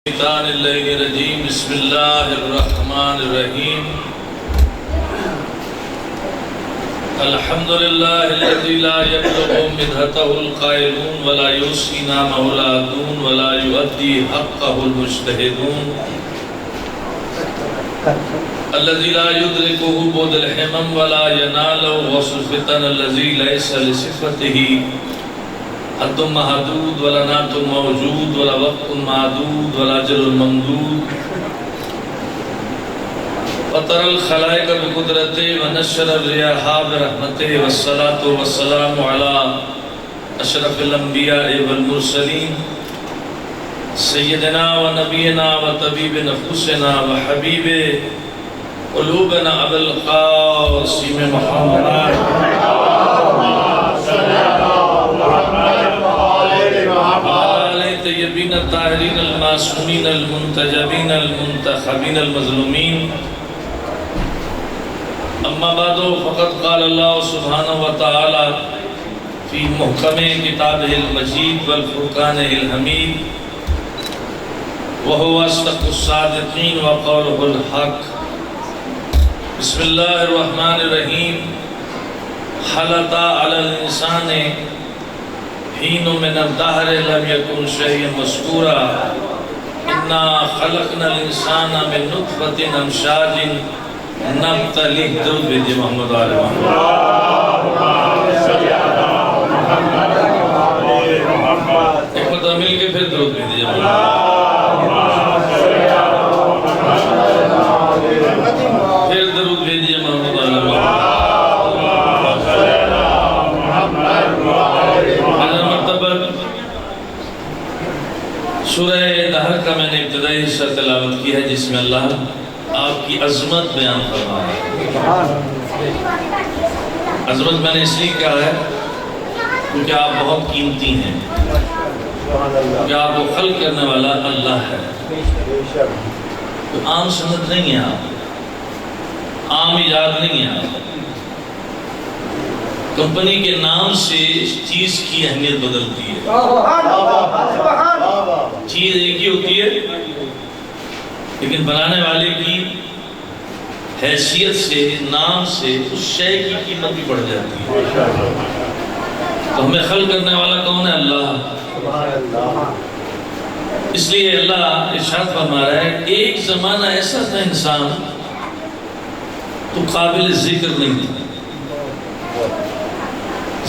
الشیطان الرجیم بسم اللہ الرحمن الرحیم الحمدللہ الذی لا یبلغ مدحتہ القائلون ولا یحصی نعمہ العادون ولا یؤدی حقہ المجتہدون الذی لا یدرکہ بعد الحمم ولا ینالہ وصف الفتن الذی لیس لصفتہ حد محدود ولا نعت موجود ولا وقت معدود ولا اجل ممدود فطر الخلائق بقدرته ونشر الرياح برحمته والصلاة والسلام على أشرف الأنبياء والمرسلين سيدنا ونبينا وطبيب نفوسنا وحبيب قلوبنا أبي القاسم محمد طيبين الطاهرين المعصومين المنتجبين المنتخبين المظلومين أما بعد فقد قال الله سبحانه وتعالى في محكم كتابه المجيد والفرقان الحميد وهو أصدق الصادقين وقوله الحق بسم الله الرحمن الرحيم هل أتى على الإنسان حين من الدهر لم يكن شيئا مذكورا إنا خلقنا الإنسان من نطفة أمشاج نبتليه درود بھیجئے محمد آل محمد ایک مرتبہ مل کے پھر درود بھیجئے پھر درود بھیجئے محمد آل محمد سورہ دہر کا میں نے ابتدائی حصہ تلاوت کی ہے جس میں اللہ آپ کی عظمت بیان فرما ہے۔ عظمت میں نے اس لیے کہا ہے کیونکہ آپ بہت قیمتی ہیں، کیونکہ آپ کو خلق کرنے والا اللہ ہے، تو عام سنت نہیں ہے، آپ عام ایجاد نہیں ہے، آپ کمپنی کے نام سے چیز کی اہمیت بدلتی ہے۔ چیز ایک ہی ہوتی ہے لیکن بنانے والے کی حیثیت سے، نام سے اس شے کی قیمت بھی بڑھ جاتی ہے۔ تو ہمیں خلق کرنے والا کون ہے؟ اللہ۔ اس لیے اللہ ارشاد فرما رہا ہے ایک زمانہ ایسا تھا انسان تو قابل ذکر نہیں تھا،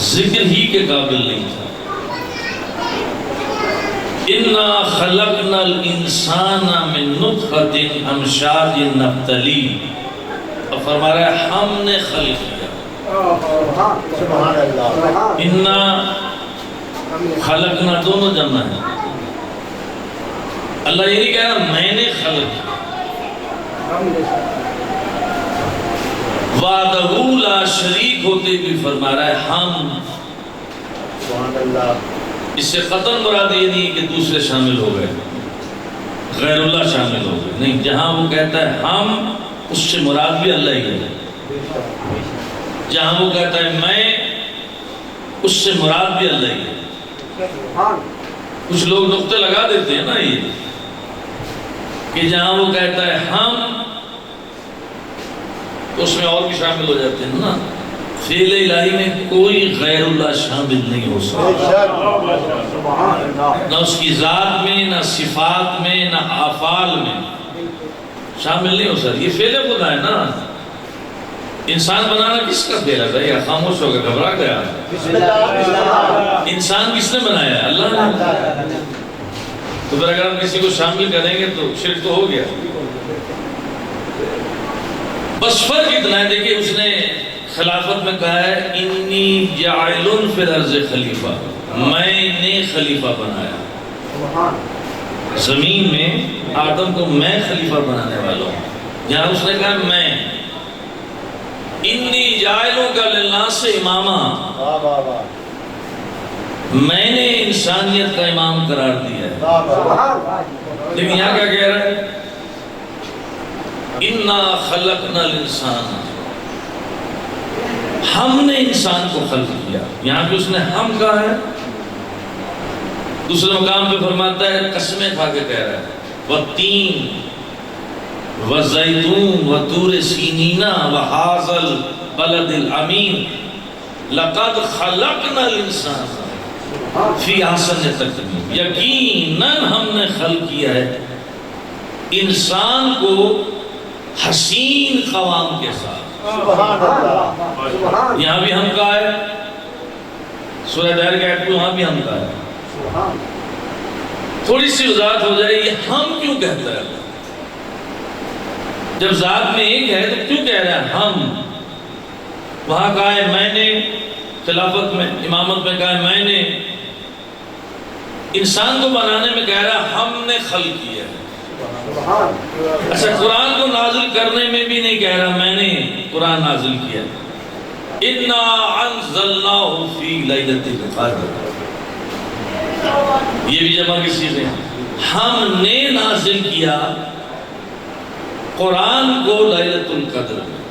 ذکر ہی کے قابل نہیں تھا۔ اِنَّا خَلَقْنَا الْإِنسَانَ مِن نُطْفَةٍ أَمْشَاجٍ نَبْتَلِيهِ اور فرما رہا ہے ہم نے خلق کیا۔ اِنَّا خَلَقْنَا دونوں جمع ہے، اللہ یہ نہیں کہہ رہا میں نے خلق کیا، وَعْدَهُ لَا شریک ہوتے بھی فرما رہا ہے ہم۔ اس سے قطعاً مراد یہ نہیں کہ دوسرے شامل ہو گئے، غیر اللہ شامل ہو گئے، نہیں، جہاں وہ کہتا ہے ہم اس سے مراد بھی اللہ ہی ہے، جہاں وہ کہتا ہے میں اس سے مراد بھی اللہ ہی ہے۔ کچھ لوگ نقطے لگا دیتے ہیں نا یہ کہ جہاں وہ کہتا ہے ہم تو اس میں اور بھی شامل ہو جاتے ہیں نا۔ فعل الہی میں کوئی غیر اللہ شامل نہیں ہو سکتا، نہ اس کی ذات میں، نہ صفات میں، نہ افعال میں شامل نہیں ہو سکتا۔ یہ فعل خدا ہے نا۔ انسان بنانا کس کا فعل ہے بھائی؟ خاموش ہو گیا، گھبرا گیا۔ انسان کس نے بنایا؟ اللہ نے۔ تو پھر اگر ہم کسی کو شامل کریں گے تو شرک تو ہو گیا۔ بس فرق اتنا ہے، دیکھیں اس نے خلافت میں کہا ہے انی جاعل فی الارض خلیفہ، میں نے خلیفہ بنایا زمین میں، آدم کو میں خلیفہ بنانے والا ہوں۔ جہاں اس نے کہا میں انی جاعلک للناس اماما، میں نے انسانیت کا امام قرار دیا ہے۔ لیکن یہاں کیا کہہ رہا ہے؟ اِنَّا خَلَقْنَا الْإِنسَانَ، ہم نے انسان کو خلق کیا۔ یہاں پہ اس نے ہم کہا ہے، دوسرے مقام پہ فرماتا ہے قسمیں کھا کے کہہ رہا ہے والتین والزیتون وطور سینین وہذا البلد الامین لقد خلقنا الانسان فی احسن تقویم، یقیناً ہم نے خلق کیا ہے انسان کو حسین قوام کے ساتھ۔ یہاں بھی ہم کا ہے، سورہ دہر کے آیت کو وہاں بھی ہم کا ہے۔ تھوڑی سی وضاحت ہو جائے، یہ ہم کیوں کہتا ہے؟ جب ذات میں ایک ہے تو کیوں کہہ رہا ہے ہم؟ وہاں کہا ہے میں نے، خلافت میں امامت میں کہا ہے میں نے، انسان کو بنانے میں کہہ رہا ہے ہم نے خلق کیا ہے۔ اچھا قرآن کو نازل کرنے میں بھی نہیں کہہ رہا میں نے قرآن نازل کیا، اِنَّا أَنزَلْنَاهُ فِي لَيْلَةِ الْقَدْرِ، یہ بھی جمع کی چیزیں، ہم نے نازل کیا قرآن کو لیلۃ القدر میں۔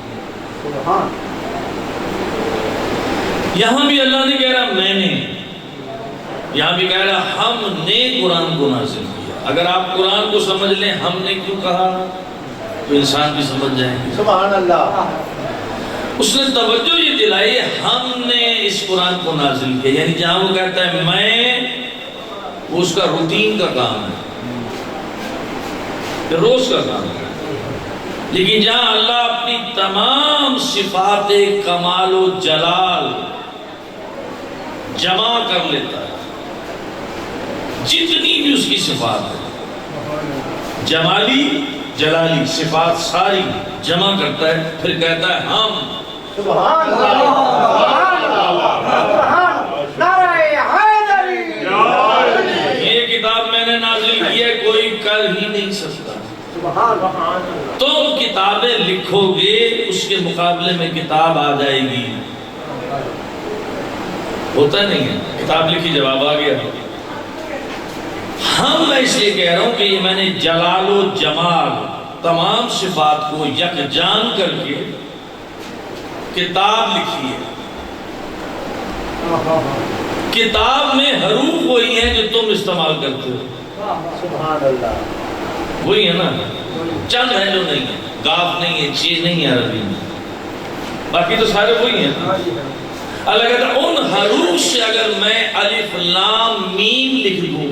یہاں بھی اللہ نے کہہ رہا میں نے، یہاں بھی کہہ رہا ہم نے قرآن کو نازل کیا۔ اگر آپ قرآن کو سمجھ لیں ہم نے کیوں کہا تو انسان بھی سمجھ جائیں گے۔ سبحان اللہ۔ اس نے توجہ یہ دلائی ہم نے اس قرآن کو نازل کیا، یعنی جہاں وہ کہتا ہے میں، وہ اس کا روٹین کا کام ہے، روز کا کام ہے۔ لیکن جہاں اللہ اپنی تمام صفات کمال و جلال جمع کر لیتا ہے، جتنی بھی اس کی صفات ہے، جمالی جلالی صفات ساری جمع کرتا ہے، پھر کہتا ہے ہم۔ سبحان اللہ، یہ کتاب میں نے نازل کی ہے، کوئی کر ہی نہیں سکتا۔ تم کتابیں لکھو گے اس کے مقابلے میں کتاب آ جائے گی، ہوتا نہیں ہے، کتاب لکھی جواب آ گیا۔ ہم میں اس لیے کہہ رہا ہوں کہ یہ میں نے جلال و جمال تمام صفات کو یکجان کر کے کتاب لکھی ہے۔ کتاب میں حروف وہی ہیں جو تم استعمال کرتے ہو، سبحان اللہ، وہی ہے نا، چند ہے جو نہیں ہے، گاف نہیں ہے، چیز نہیں ہے عربی میں، باقی تو سارے وہی ہیں۔ اللہ کہتا ہے ان حروف سے اگر میں الف لام میم لکھ دوں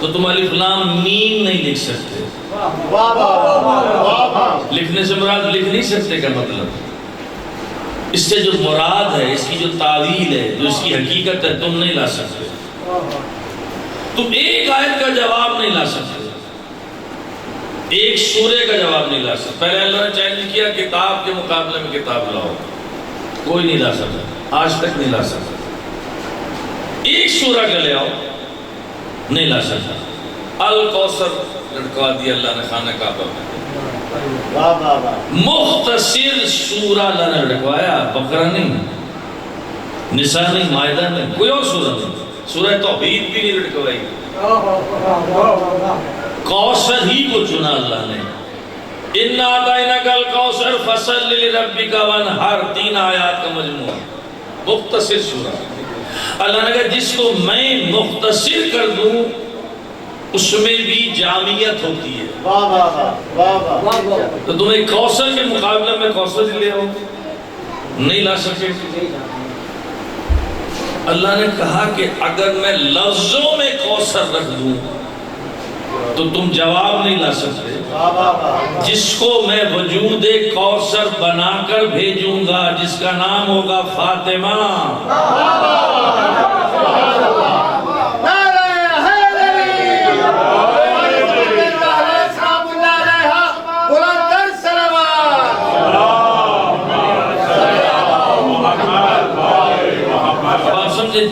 تو تم الف لام میم نہیں لکھ سکتے۔ لکھنے سے مراد لکھ نہیں سکتے کا مطلب، اس سے جو مراد ہے، اس کی جو تعویل ہے، جو اس کی حقیقت ہے، تم نہیں لا سکتے۔ تم ایک آیت کا جواب نہیں لا سکتے، ایک سورے کا جواب نہیں لا سکتے۔ پہلے اللہ نے چیلنج کیا کتاب کے مقابلے میں کتاب لاؤ، کوئی نہیں لا سکتا، آج تک نہیں لا سکتا۔ ایک سورہ کا لے آؤ، نہیں لا سکتا۔ الکوثر لٹکوا دیا اللہ نے خانہ کعبہ میں، مختصر سورہ اللہ نے لٹکوایا، بقرہ نہیں، نساء نہیں، مائدہ نہیں، کوئی اور سورہ نہیں، سورہ توحید بھی نہیں لٹکوائی، کوثر ہی کو چنا اللہ نے۔ اِنَّا أَعْطَيْنَاكَ الْكَوْثَرَ فَصَلِّ لِرَبِّكَ وَانْحَرْ، 3 آیات کا مجموعہ، مختصر سورہ۔ اللہ نے کہا جس کو میں مختصر کر دوں اس میں بھی جامعیت ہوتی ہے۔ تو تمہیں کوثر کے مقابلے میں کوثر لے آؤ، نہیں لا سکے۔ اللہ نے کہا کہ اگر میں لفظوں میں کوثر رکھ دوں تو تم جواب نہیں لا سکتے۔ جس کو میں وجود کوثر بنا کر بھیجوں گا، جس کا نام ہوگا فاطمہ،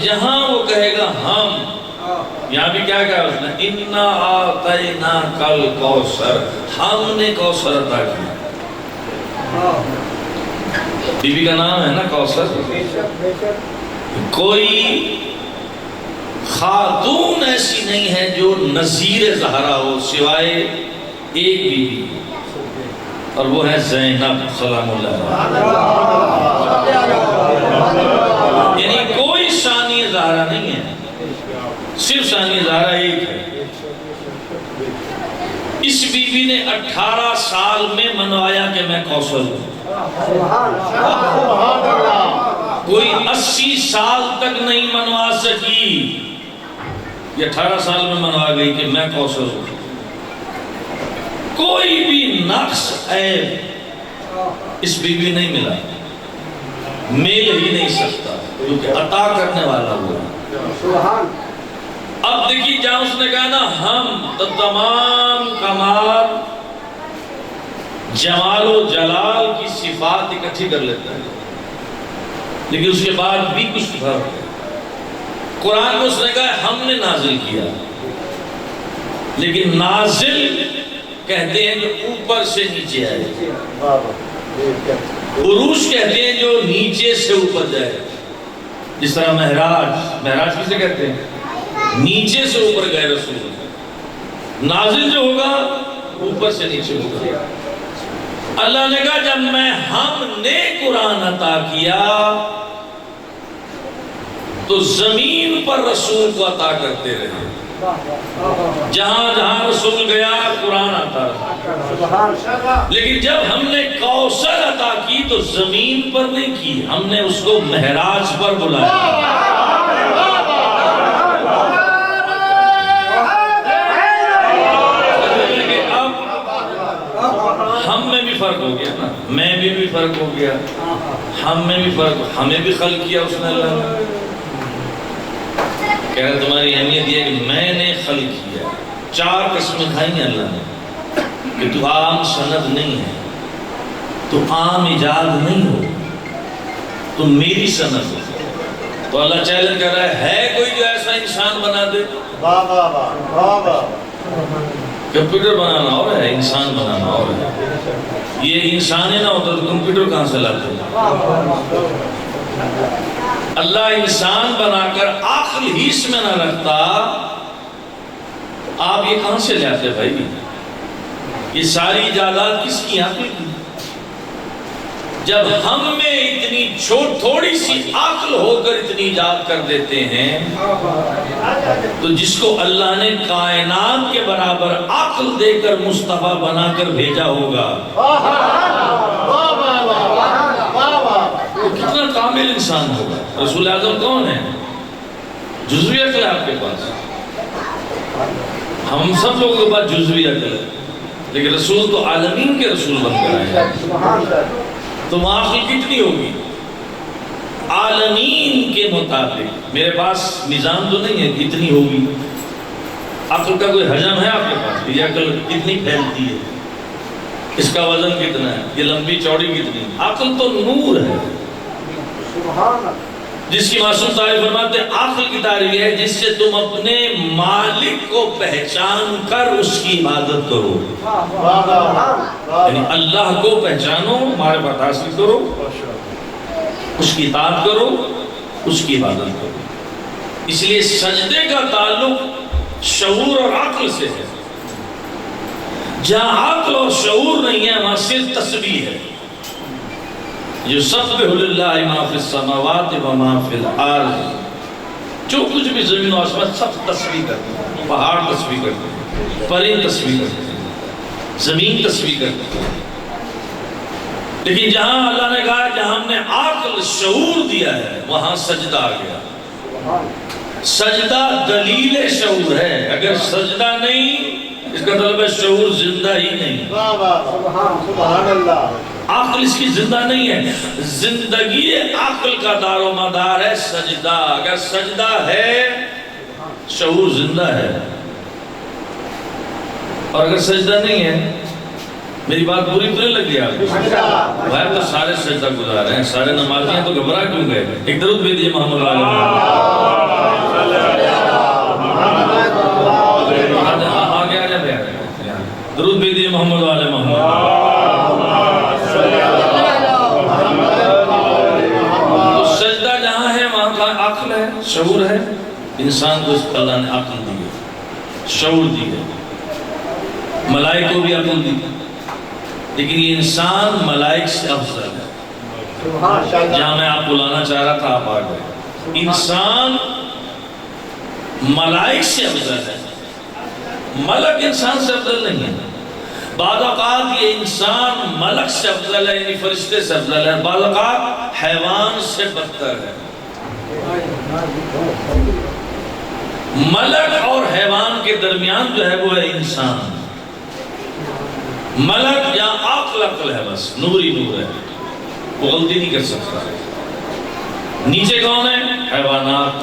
جہاں وہ کہے گا ہم، یہاں بھی کیا کہا اس نے، اِنَّا أَعْطَيْنَاكَ الْكَوْثَرَ، ہم نے کوثر عطا کیا۔ بی بی کا نام ہے نا کوثر۔ کوئی خاتون ایسی نہیں ہے جو نظیر زہرا ہو سوائے ایک بی بی، اور وہ ہے زینب سلام اللہ علیہ، یعنی کوئی ثانی زہرا نہیں ہے، صرف ثانی زہرا ایک ہے۔ اس بی بی نے 18 سال میں منوایا کہ میں کوثر ہوں۔ کوئی 80 سال تک نہیں منوا سکی، یہ 18 سال میں منوا گئی کہ میں کوثر ہوں۔ کوئی بھی نقص عیب اس بی بی نہیں ملا، مل ہی نہیں سکتا، کیونکہ عطا کرنے والا ہوا۔ اب دیکھیے جہاں اس نے کہا نا ہم تو تمام کمال جمال و جلال کی صفات اکٹھی کر لیتا ہے، لیکن اس کے بعد بھی کچھ فرق ہے۔ قرآن میں اس نے کہا ہم نے نازل کیا، لیکن نازل کہتے ہیں جو اوپر سے نیچے آئے، عروج کہتے ہیں جو نیچے سے اوپر جائے، جس طرح معراج کسے کہتے ہیں؟ نیچے سے اوپر گئے رسول۔ نازل جو ہوگا اوپر سے نیچے ہوگا۔ اللہ نے کہا جب ہم نے قرآن عطا کیا تو زمین پر رسول کو عطا کرتے رہے، جہاں جہاں رسول گیا قرآن آتا رہا۔ لیکن جب ہم نے کوثر عطا کی تو زمین پر نہیں کی، ہم نے اس کو معراج پر بلایا۔ ہم میں بھی فرق ہو گیا نا، میں بھی فرق ہو گیا، ہم میں بھی فرق، ہمیں بھی خلق کیا اس نے اللہ نے۔ کہہ رہا تمہاری اہمیت یہ ہے کہ میں نے خلق کیا۔ 4 قسمیں کھائیں گے اللہ نے کہ تو عام سند نہیں ہے، تو عام ایجاد نہیں ہو، تو میری سند ہو۔ تو اللہ چیلنج کر رہا ہے کوئی جو ایسا انسان بنا دے؟ کمپیوٹر بنانا اور ہے، انسان بنانا اور ہے۔ یہ انسان ہی نہ ہوتا تو کمپیوٹر کہاں سے لاتے؟ اللہ انسان بنا کر عقل ہی اس میں نہ رکھتا، آپ یہ کہاں سے لاتے بھائی؟ یہ ساری ایجادات کس کی؟ عقل کی۔ جب ہم میں اتنی تھوڑی سی عقل ہو کر اتنی ایجاد کر دیتے ہیں، تو جس کو اللہ نے کائنات کے برابر عقل دے کر مصطفیٰ بنا کر بھیجا ہوگا، وہ کتنا کامل انسان ہوگا۔ رسول اعظم کون ہے؟ جزوی عقل ہے آپ کے پاس، ہم سب لوگوں کے پاس جزوی عقل ہے، لیکن رسول تو عالمین کے رسول بن کر آئے ہیں۔ تو وہاں عقل کتنی ہوگی؟ عالمین کے مطابق۔ میرے پاس نظام تو نہیں ہے کتنی ہوگی، عقل کا کوئی حجم ہے آپ کے پاس؟ یہ عقل کتنی پھیلتی ہے، اس کا وزن کتنا ہے، یہ لمبی چوڑی کتنی؟ عقل تو نور ہے، جس کی معصوم صاحب فرماتے ہیں عقل کی تعریف ہے جس سے تم اپنے مالک کو پہچان کر اس کی عبادت کرو۔ یعنی اللہ کو پہچانو، معرفت حاصل کرو، اس کی اطاعت کرو، اس کی عبادت کرو۔ اس لیے سجدے کا تعلق شعور اور عقل سے ہے۔ جہاں عقل اور شعور نہیں ہے وہاں صرف تسبیح ہے۔ یسبح للہ ما فی السماوات و ما فی الارض، جو کچھ بھی زمین و آسمان سب تسبیح کرتے ہیں، پہاڑ تسبیح کرتے ہیں، پرند تسبیح کرتے ہیں، زمین تسبیح کرتے ہیں۔ لیکن جہاں اللہ نے کہا جہاں ہم نے عقل شعور دیا ہے وہاں سجدہ آ گیا۔ سجدہ دلیل شعور ہے، اگر سجدہ نہیں اس کا مطلب ہے شعور زندہ ہی نہیں۔ سبحان اللہ۔ عقل اس کی زندہ نہیں ہے، زندگی عقل کا دار و مدار ہے سجدہ۔ اگر سجدہ ہے شعور زندہ ہے، اور اگر سجدہ نہیں ہے، میری بات پوری تو نہیں لگ گئی آپ کو؟ بھائی تو سارے سجدہ گزار ہیں، سارے نمازیاں تو گھبرا کیوں گئے؟ ایک درود بھیجیے محمد علیہ آگے آ جائے، درود بھیجیے محمد علیہ محمد۔ تو سجدہ جہاں ہے وہاں کا عقل ہے، شعور ہے۔ انسان کو اس اللہ نے عقل دی ہے، شعور دی ہے، ملائک کو بھی عقل دی، لیکن یہ انسان ملائک سے افضل ہے۔ جہاں میں آپ کو لانا چاہ رہا تھا آپ آ گئے۔ انسان ملائک سے افضل ہے، ملک انسان سے افضل نہیں ہے۔ بعض اوقات یہ انسان ملک سے افضل ہے، یعنی فرشتے سے افضل ہے، بعض اوقات حیوان سے بدتر ہے۔ ملک اور حیوان کے درمیان جو ہے وہ ہے انسان۔ ملک یا عقل ہے، بس نور ہی نور ہے، وہ غلطی نہیں کر سکتا۔ نیچے کون ہے؟ حیوانات۔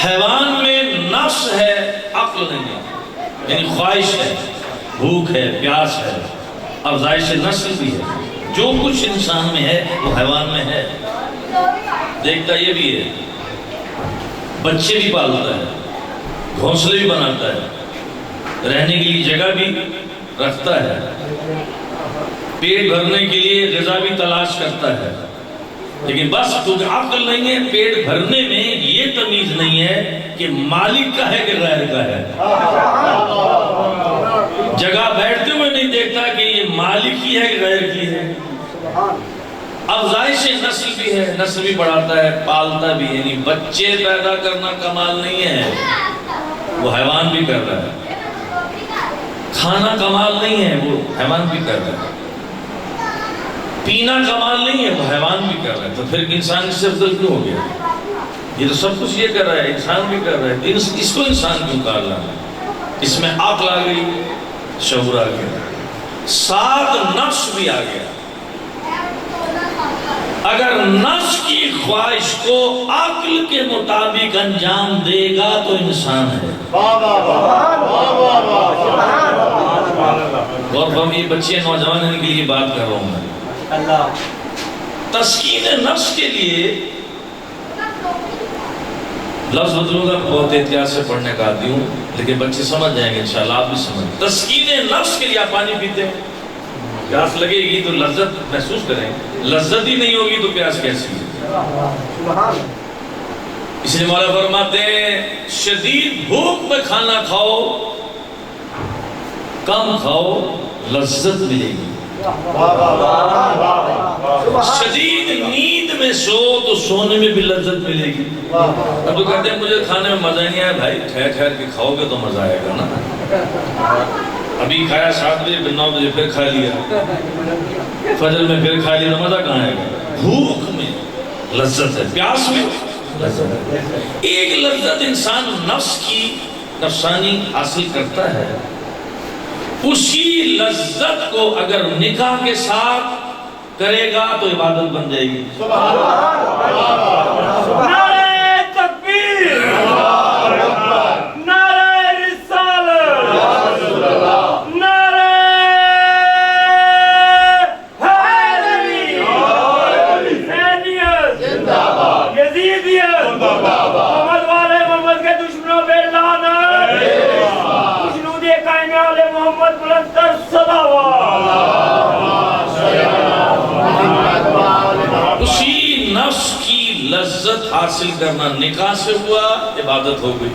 حیوان میں نفس ہے، عقل نہیں ہے، یعنی خواہش ہے، بھوک ہے، پیاس ہے، افزائش نسل بھی ہے۔ جو کچھ انسان میں ہے وہ حیوان میں ہے۔ دیکھتا یہ بھی ہے، بچے بھی پالتا ہے، گھونسلے بھی بناتا ہے، رہنے کے لیے جگہ بھی رکھتا ہے، پیٹ بھرنے کے لیے غذا بھی تلاش کرتا ہے، لیکن بس تجھ عقل نہیں ہے، پیٹ بھرنے میں یہ تمیز نہیں ہے کہ مالک کا ہے کہ غیر کا ہے۔ جگہ بیٹھتے ہوئے نہیں دیکھتا کہ یہ مالک کی ہے کہ غیر کی ہے۔ افزائش نسل بھی ہے، نسل بھی بڑھاتا ہے، پالتا بھی ہے، یعنی بچے پیدا کرنا کمال نہیں ہے، وہ حیوان بھی کر رہا ہے۔ کھانا کمال نہیں ہے، وہ حیوان بھی کر رہا ہے۔ پینا کمال نہیں ہے، وہ حیوان بھی کر رہا ہے۔ تو پھر انسان اس سے افضل کیوں ہو گیا؟ یہ تو سب کچھ یہ کر رہا ہے، انسان بھی کر رہا ہے، اس کو انسان کیوں کہا رہا ہے؟ اس میں عقل آ گئی، شعور آ گیا، ساتھ نفس بھی آ گیا۔ اگر نفس کی خواہش کو عقل کے مطابق انجام دے گا تو انسان ہے۔ اور ہم یہ بچے نوجوان ان کے لیے بات کر رہا ہوں میں۔ تسکین نفس کے لیے لفظ بدلوں گا، بہت احتیاط سے پڑھنے کا عادی ہوں، لیکن بچے سمجھ جائیں گے انشاءاللہ، آپ بھی سمجھ۔ تسکین نفس کے لیے آپ پانی پیتے ہیں، پیاس لگے گی تو لذت محسوس کریں، لذت ہی نہیں ہوگی تو پیاس کیسی ہے؟ اس لیے مولا فرماتے ہیں شدید بھوک میں کھانا کھاؤ، کم کھاؤ، لذت ملے گی۔ شدید نیند میں سو تو سونے میں بھی لذت ملے گی۔ اب تو کہتے ہیں مجھے کھانے میں مزہ نہیں آیا، بھائی ٹھہر ٹھہر کے کھاؤ گے تو مزہ آئے گا نا۔ ابھی کھایا 7 بجے، پھر 9 بجے پھر کھا لیا، فجر میں پھر کھا لیا، تو مزہ کہاں آئے گا؟ بھوک میں لذت ہے، پیاس میں لذت ہے۔ ایک لذت انسان نفس کی نفسانی حاصل کرتا ہے، اسی لذت کو اگر نکاح کے ساتھ کرے گا تو عبادت بن جائے گی۔ نعرہ تکبیر، نعرہ رسالت، نعرہ حیدری، حسینیت، یزیدیت، محمد والے محمد کے دشمنوں پہ لعنت، جنود قائم علی محمد بلندتر صلوات۔ اسی نفس کی لذت حاصل کرنا نکاح سے ہوا، عبادت ہو گئی،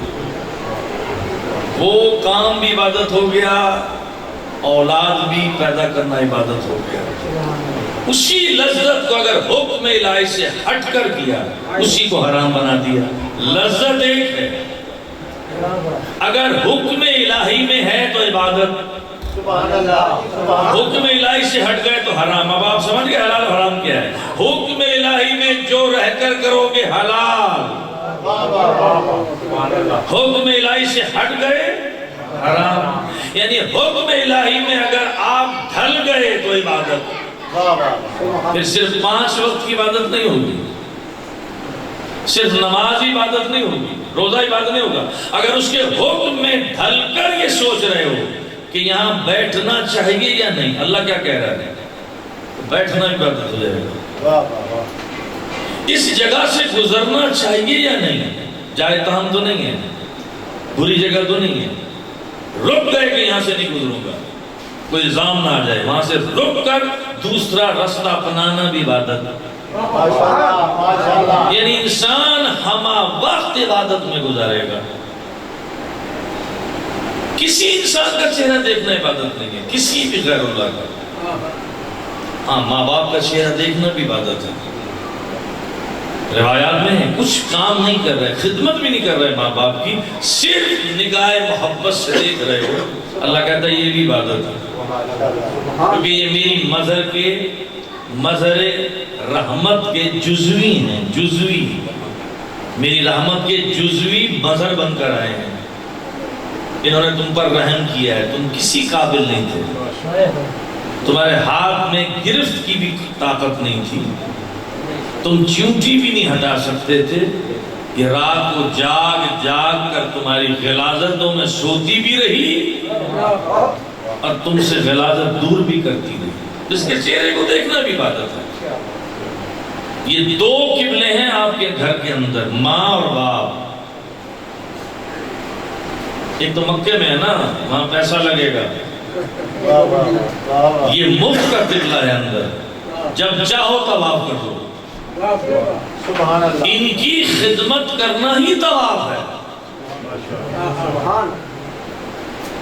وہ کام بھی عبادت ہو گیا، اولاد بھی پیدا کرنا عبادت ہو گیا۔ اسی لذت کو اگر حکم الہی سے ہٹ کر کیا، اسی کو حرام بنا دیا۔ لذت ایک ہے، اگر حکم الہی میں ہے تو عبادت، حکم الہی سے ہٹ گئے تو حرام۔ اب آپ سمجھ گئے حلال حرام کیا ہے؟ حکم الہی میں جو رہ کر کرو گے حلال، حکم الہی سے ہٹ گئے حرام۔ یعنی حکم الہی میں اگر آپ ڈھل گئے تو عبادت۔ پھر صرف 5 وقت کی عبادت نہیں ہوگی، صرف نماز عبادت نہیں ہوگی، روزہ عبادت نہیں ہوگا، اگر اس کے حکم میں ڈھل کر یہ سوچ رہے ہو کہ یہاں بیٹھنا چاہیے یا نہیں، اللہ کیا کہہ رہا ہے؟ بیٹھنا عبادت ہو جائے گا۔ اس جگہ سے گزرنا چاہیے یا نہیں، جائے تاہم تو نہیں ہے، بری جگہ تو نہیں ہے، رک گئے کہ یہاں سے نہیں گزروں گا، کوئی الزام نہ آ جائے، وہاں سے رک کر دوسرا راستہ اپنانا بھی عبادت۔ یعنی انسان ہمہ وقت عبادت میں گزارے گا۔ کسی انسان کا چہرہ دیکھنا عبادت نہیں ہے، کسی بھی غیر اللہ کا۔ ہاں، ماں باپ کا چہرہ دیکھنا بھی عبادت ہے۔ روایات میں ہے کچھ کام نہیں کر رہے، خدمت بھی نہیں کر رہے ماں باپ کی، صرف نگاہ محبت سے دیکھ رہے ہو، اللہ کہتا ہے یہ بھی عبادت ہے، کیونکہ یہ میری مظہر رحمت کے جزوی ہیں، جزوی میری رحمت کے جزوی مظہر بن کر آئے ہیں۔ انہوں نے تم پر رحم کیا ہے، تم کسی قابل نہیں تھے، تمہارے ہاتھ میں گرفت کی بھی طاقت نہیں تھی، تم چیونٹی بھی نہیں ہٹا سکتے تھے، یہ رات کو جاگ جاگ کر تمہاری غلاظتوں میں سوتی بھی رہی اور تم سے غلاظت دور بھی کرتی رہی، جس کے چہرے کو دیکھنا بھی عبادت ہے۔ یہ دو قبلے ہیں آپ کے گھر کے اندر، ماں اور باپ۔ ایک تو مکے میں ہے نا، وہاں پیسہ لگے گا، یہ مفت کا قبلہ ہے اندر، جب چاہو طواف کر دو، سبحان اللہ، ان کی خدمت کرنا ہی طواف ہے۔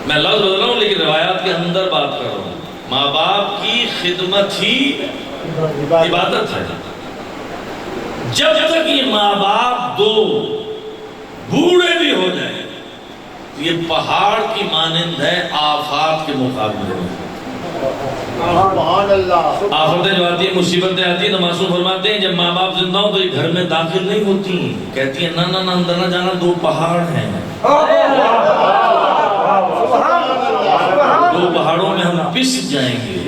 میں لفظ بدل رہا ہوں لیکن روایات کے اندر بات کر رہا ہوں، ماں باپ کی خدمت ہی عبادت ہے۔ جب تک یہ ماں باپ دو بوڑھے بھی ہو جائیں، یہ پہاڑ کی مانند ہے آفات کے مقابلے میں۔ سبحان اللہ، آفتیں جو آتی ہیں، مصیبتیں آتی ہیں تو معصوم فرماتے ہیں جب ماں باپ زندہ ہوں تو یہ گھر میں داخل نہیں ہوتی، کہتی ہیں نہ اندر نہ جانا، دو پہاڑ ہیں، دو پہاڑوں میں ہم پس جائیں گے۔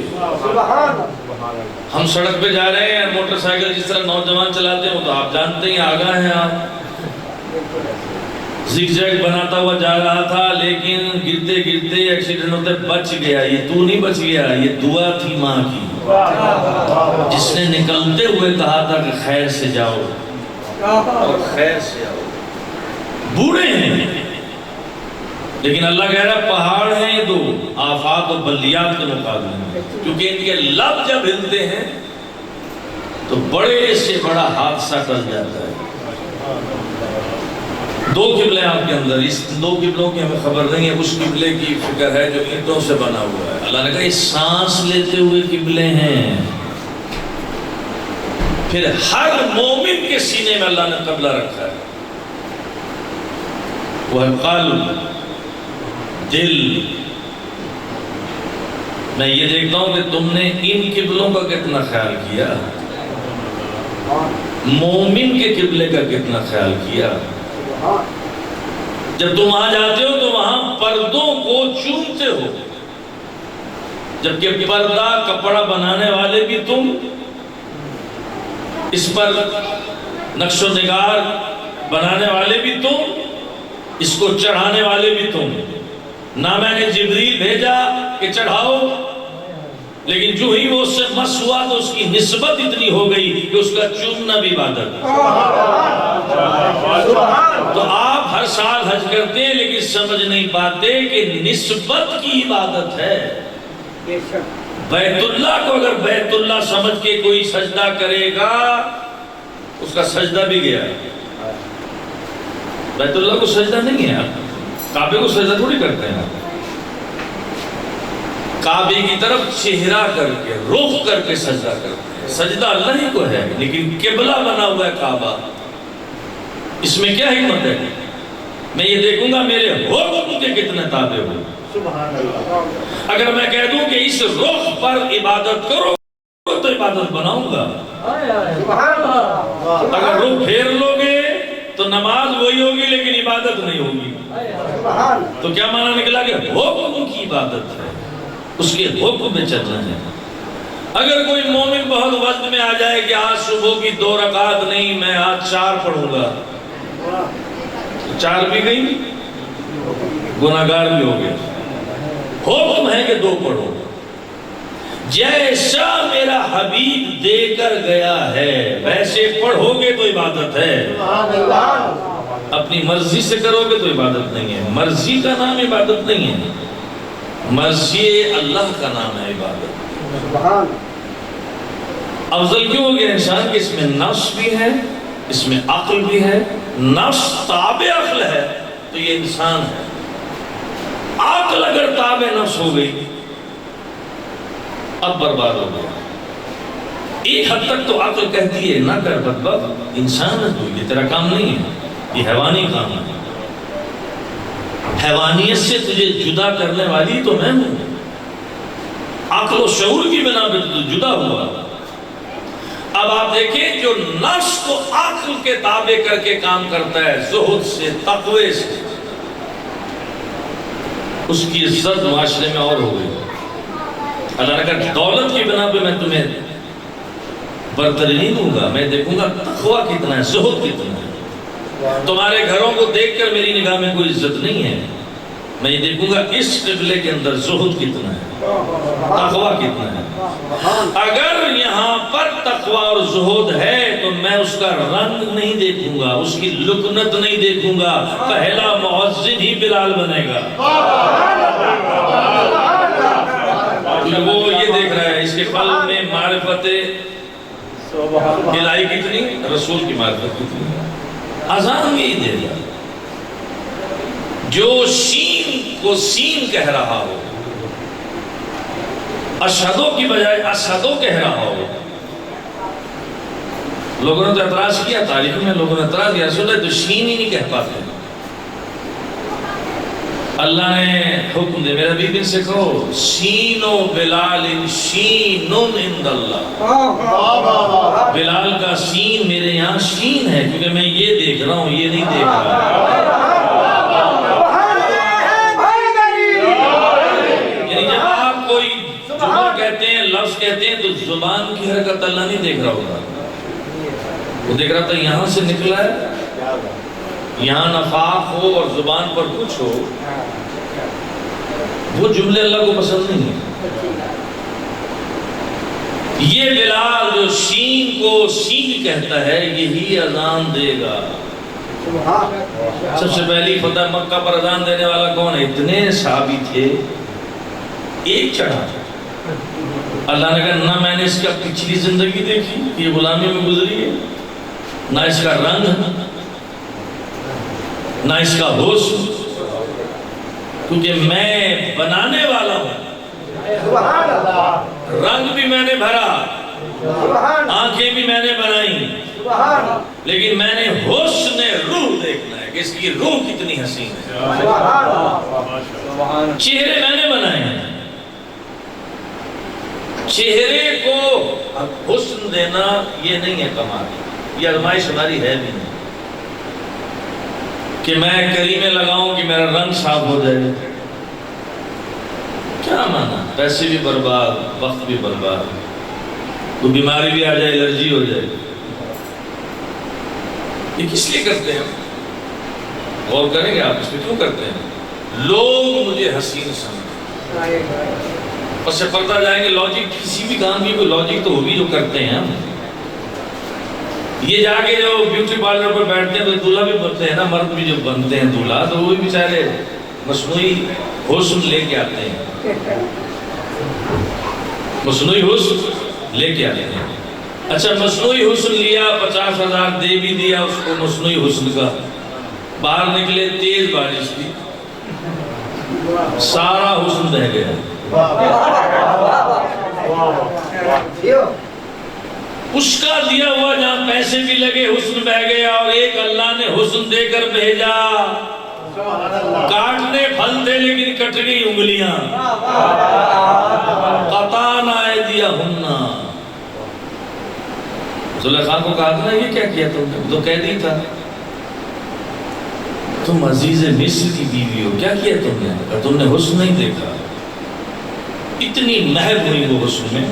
ہم سڑک پہ جا رہے ہیں، موٹر سائیکل جس طرح نوجوان چلاتے ہیں وہ تو آپ جانتے ہیں، آگاہ ہیں آپ، زگ زیگ بناتا ہوا جا رہا تھا لیکن گرتے گرتے ایکسیڈنٹ ہوتے بچ گیا۔ یہ تو نہیں بچ گیا، یہ دعا تھی ماں کی، جس نے نکلتے ہوئے کہا تھا کہ خیر سے جاؤ اور خیر سے آؤ۔ بوڑھے ہیں لیکن اللہ کہہ رہا ہے پہاڑ ہیں یہ دو آفات و بلیات کے مقابلے میں، کیونکہ ان کے لب جب ہلتے ہیں تو بڑے سے بڑا حادثہ ٹل جاتا ہے۔ دو قبلے آپ کے اندر، اس دو قبلوں کی ہمیں خبر نہیں ہے، اس قبلے کی فکر ہے جو اینٹوں سے بنا ہوا ہے۔ اللہ نے کہا یہ سانس لیتے ہوئے قبلے ہیں۔ پھر ہر مومن کے سینے میں اللہ نے قبلہ رکھا ہے، وہ ہے قلب، دل۔ میں یہ دیکھتا ہوں کہ تم نے ان قبلوں کا کتنا خیال کیا، مومن کے قبلے کا کتنا خیال کیا۔ جب تم وہاں جاتے ہو تو وہاں پردوں کو چومتے ہو، جبکہ پردہ کپڑا بنانے والے بھی تم، اس پر نقش و نگار بنانے والے بھی تم، اس کو چڑھانے والے بھی تم۔ نہ میں نے جبریل بھیجا کہ چڑھاؤ، لیکن جو ہی وہ اس سے مس ہوا تو اس کی نسبت اتنی ہو گئی کہ اس کا چومنا بھی عبادت ہے۔ تو آپ ہر سال حج کرتے ہیں لیکن سمجھ نہیں پاتے کہ نسبت کی عبادت ہے۔ بیت اللہ کو اگر بیت اللہ سمجھ کے کوئی سجدہ کرے گا اس کا سجدہ بھی گیا۔ بیت اللہ کو سجدہ نہیں ہے، کعبے کو سجدہ تھوڑی کرتے ہیں، کعبے کی طرف چہرہ کر کے رخ کر کے سجدہ کرتے ہیں۔ سجدہ اللہ ہی کو ہے لیکن قبلہ بنا ہوا ہے کعبہ، اس میں کیا حکمت ہے؟ میں یہ دیکھوں گا میرے حکم کے کتنے تابع ہو۔ سبحان اللہ، اگر میں کہہ دوں کہ اس رخ پر عبادت کرو تو عبادت بناؤں گا، اگر رخ پھیر لو گے تو نماز وہی ہوگی لیکن عبادت نہیں ہوگی۔ تو کیا معنی نکلا کہ حکم کی عبادت ہے، اس کے حکم میں چلنا ہے۔ اگر کوئی مومن بہت وزن میں آ جائے کہ آج صبح کی 2 رکعت نہیں میں آج 4 پڑھوں گا، 4 بھی گئی، گناہگار بھی ہو گئے۔ حکم ہے کہ 2 پڑھو، جیسا میرا حبیب دے کر گیا ہے ویسے پڑھو گے تو عبادت ہے۔ سبحان اللہ، اپنی مرضی سے کرو گے تو عبادت نہیں ہے، مرضی کا نام عبادت نہیں ہے، مرضی اللہ کا نام ہے عبادت۔ سبحان، افضل کیوں ہو گیا انسان کہ اس میں نفس بھی ہے، اس میں عقل بھی ہے، نفس تابع عقل ہے تو یہ انسان ہے، عقل اگر تابع نفس ہو گئی اب برباد ہو گیا۔ ایک حد تک تو عقل کہتی ہے نہ کر بدبخت، انسان ہے تو یہ تیرا کام نہیں ہے، یہ حیوانی کام ہے۔ حیوانیت سے تجھے جدا کرنے والی تو میں ہوں، عقل و شعور کی بنا پہ تو جدا ہوا۔ اب آپ دیکھیں جو نفس کو عقل کے تابع کر کے کام کرتا ہے، زہد سے، تقوی سے، اس کی عزت معاشرے میں اور ہو گئی۔ اللہ نے کہا دولت کی بنا پہ میں تمہیں برتری نہیں دوں گا، میں دیکھوں گا تقوی کتنا ہے، زہد کتنا ہے۔ تمہارے گھروں کو دیکھ کر میری نگاہ میں کوئی عزت نہیں ہے، میں یہ دیکھوں گا اس قبلے کے اندر زہد کتنا ہے، تقوی کتنا ہے۔ اگر یہاں پر تقوی اور زہد ہے تو میں اس کا رنگ نہیں دیکھوں گا، اس کی لکنت نہیں دیکھوں گا، پہلا مؤذن ہی بلال بنے گا، کیونکہ وہ یہ دیکھ رہا ہے اس کے قلب میں معرفت الہی کتنی، رسول کی معرفت کتنی۔ اذان یہی دے گا، جو شین کو سین کہہ رہا ہو، اشہدو کی بجائے اشہدو کہہ رہا ہو۔ لوگوں نے تو اعتراض کیا، تاریخ میں لوگوں نے اعتراض کیا، رسول اللہ تو شین ہی نہیں کہہ پاتے۔ اللہ نے حکم دے، میرا بھی سے کہو سین و بلال شین عند اللہ، بلال کا سین میرے یہاں شین ہے، کیونکہ میں یہ دیکھ رہا ہوں، یہ نہیں دیکھ رہا۔ یعنی جب آپ کوئی جمل کہتے ہیں، لفظ کہتے ہیں، تو زبان کی حرکت اللہ نہیں دیکھ رہا ہوگا، وہ دیکھ رہا تھا یہاں سے نکلا ہے، یہاں نفاق ہو اور زبان پر کچھ ہو، وہ جملے اللہ کو پسند نہیں ہے۔ یہ بلال جو شین کو سین کہتا ہے، یہی اذان دے گا۔ سب سے پہلی فتح مکہ پر اذان دینے والا کون ہے؟ اتنے صحابی تھے، ایک چڑھا۔ اللہ نے کہا نہ میں نے اس کا پچھلی زندگی دیکھی، یہ غلامی میں گزری ہے، نہ اس کا رنگ، نہ اس کا حسن، کیونکہ میں بنانے والا ہوں، رنگ بھی میں نے بھرا، آنکھیں بھی میں نے بنائی، لیکن میں نے حسن روح دیکھنا ہے کہ اس کی روح کتنی حسین ہے۔ چہرے میں نے بنائے ہیں، چہرے کو حسن دینا یہ نہیں ہے کمال، یہ آزمائش ہماری ہے بھی نہیں کہ میں کریمیں لگاؤں کہ میرا رنگ صاف ہو جائے۔ کیا مانا؟ پیسے بھی برباد، وقت بھی برباد، تو بیماری بھی آ جائے، الرجی ہو جائے۔ یہ کس لیے کرتے ہیں؟ غور کریں گے آپ اس میں کیوں کرتے ہیں؟ لوگ مجھے حسین سمجھیں، اور سے پڑھتا جائیں گے لاجک، کسی بھی کام کی کوئی لاجک تو ہوگی جو کرتے ہیں ہم۔ یہ جا کے جو بیوٹی پارلر پر بیٹھتے ہیں تو دولہا بھی بنتے ہیں نا، مرد بھی جو بنتے ہیں دولہا، تو وہ بھی بیچارے مصنوعی حسن لے کے آتے ہیں، مصنوعی حسن لے کے آتے ہیں۔ اچھا مصنوعی حسن لیا، 50,000 دے بھی دیا اس کو مصنوعی حسن کا، باہر نکلے تیز بارش کی، سارا حسن بہہ گیا۔ اس کا دیا ہوا جہاں پیسے بھی لگے حسن بہ گیا، اور ایک اللہ نے حسن دے کر بھیجا، کاٹنے پھل تھے لیکن کٹ گئی انگلیاں، قطعنا ایدیہن۔ زلیخا کو کہا تھا یہ کیا کیا تم نے؟ تو قیدی تھا، تم عزیز مصر کی بیوی ہو، کیا کیا تم نے؟ کہا تم نے حسن نہیں دیکھا، اتنی محب ہوئی وہ حسن میں،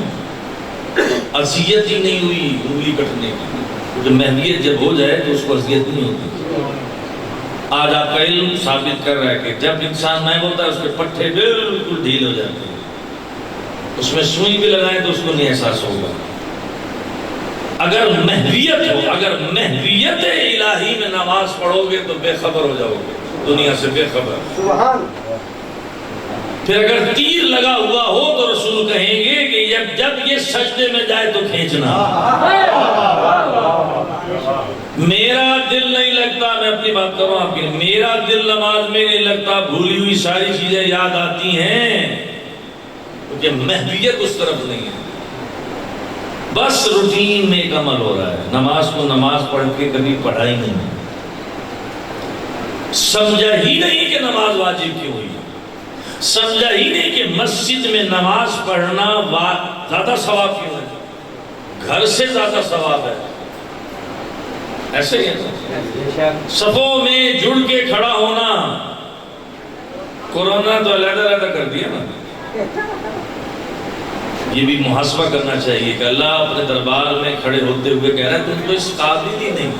اذیت ہی نہیں ہوئی انگلی کٹنے کی۔ جو محبیت جب ہو جائے تو اس کو اذیت نہیں ہوتی۔ آج آپ کا علم ثابت کر رہا ہے کہ جب انسان محب ہوتا ہے اس کے پٹھے بالکل ڈھیل ہو جاتے ہیں، اس میں سوئی بھی لگائیں تو اس کو نہیں احساس ہوگا۔ اگر محبیت ہو، اگر محبیت الہی میں نماز پڑھو گے تو بے خبر ہو جاؤ گے، دنیا سے بے خبر۔ پھر اگر تیر لگا ہوا ہو تو رسول کہیں گے کہ جب یہ سجدے میں جائے تو کھینچنا۔ میرا دل نہیں لگتا، میں اپنی بات کروں آپ کی، میرا دل نماز میں نہیں لگتا، بھولی ہوئی ساری چیزیں یاد آتی ہیں، کیونکہ محبیت اس طرف نہیں ہے، بس روٹین میں ایک عمل ہو رہا ہے، نماز کو نماز پڑھ کے کبھی پڑھائی نہیں۔ سمجھا ہی نہیں کہ نماز واجب کیوں ہوئی، سمجھا ہی نہیں کہ مسجد میں نماز پڑھنا زیادہ ثواب کیوں ہے، گھر سے زیادہ ثواب ہے. ایسے ہی ہے، صفوں میں جڑ کے کھڑا ہونا. کورونا تو علیحدہ علیحدہ کر دیا نا. یہ بھی محاسبہ کرنا چاہیے کہ اللہ اپنے دربار میں کھڑے ہوتے ہوئے کہہ رہا ہے تم تو اس قابل ہی نہیں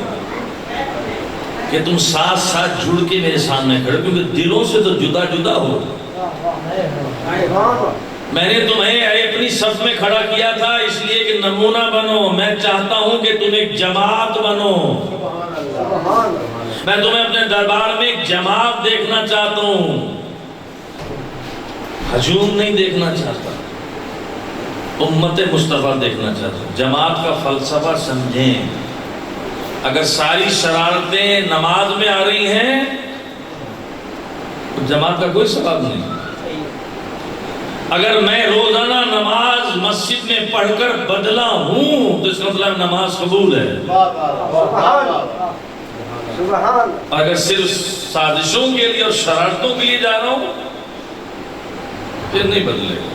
کہ تم ساتھ ساتھ جڑ کے میرے سامنے کھڑے، کیونکہ دلوں سے تو جدا جدا ہو. میں نے تمہیں اپنی صف میں کھڑا کیا تھا اس لیے کہ نمونہ بنو. میں چاہتا ہوں کہ تم ایک جماعت بنو. میں تمہیں اپنے دربار میں ایک جماعت دیکھنا چاہتا ہوں، ہجوم نہیں دیکھنا چاہتا، امت مصطفیٰ دیکھنا چاہتا ہوں. جماعت کا فلسفہ سمجھیں. اگر ساری شرارتیں نماز میں آ رہی ہیں تو جماعت کا کوئی سبب نہیں. اگر میں روزانہ نماز مسجد میں پڑھ کر بدلا ہوں تو اس کا مطلب نماز قبول ہے. اگر صرف سازشوں کے لیے اور شرارتوں کے لیے جا رہا ہوں پھر نہیں بدلے گا،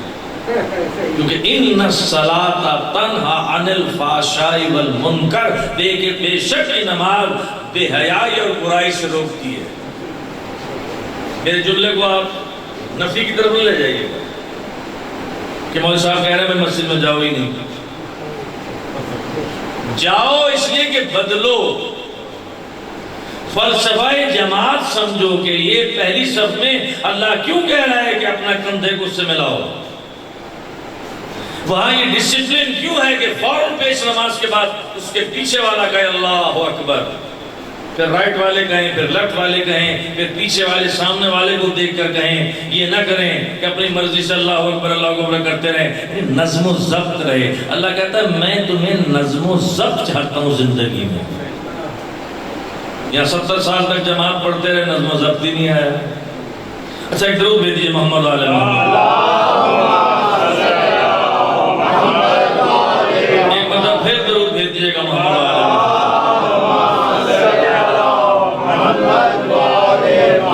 کیونکہ ان الصلاۃ تنہی عن الفحشاء والمنکر، بے شک نماز بے حیائی اور برائی سے روکتی ہے. میرے جملے کو آپ نفی کی طرف لے جائیے گا کہ مولوی صاحب کہہ رہے ہیں میں مسجد میں جاؤ ہی نہیں. جاؤ اس لیے کہ بدلو. فلسفہ جماعت سمجھو کہ یہ پہلی صف میں اللہ کیوں کہہ رہا ہے کہ اپنا کندھے کو اس سے ملاؤ. وہاں یہ ڈسپلن کیوں ہے کہ فوراً پیش نماز کے بعد اس کے پیچھے والا کہے اللہ اکبر، پھر رائٹ والے کہیں، پھر لیفٹ والے کہیں، پھر پیچھے والے سامنے والے کو دیکھ کر کہیں. یہ نہ کریں کہ اپنی مرضی سے اللہ اکبر کرتے رہیں. نظم و ضبط رہے. اللہ کہتا ہے میں تمہیں نظم و ضبط چاہتا ہوں زندگی میں. یہاں 70 سال تک جماعت پڑھتے رہے، نظم و ضبط ہی نہیں آیا. اچھا ایک درود بھیجیے محمد علیہ ایک مطلب پھر درود بھیج دیجیے گا محمد علیہ.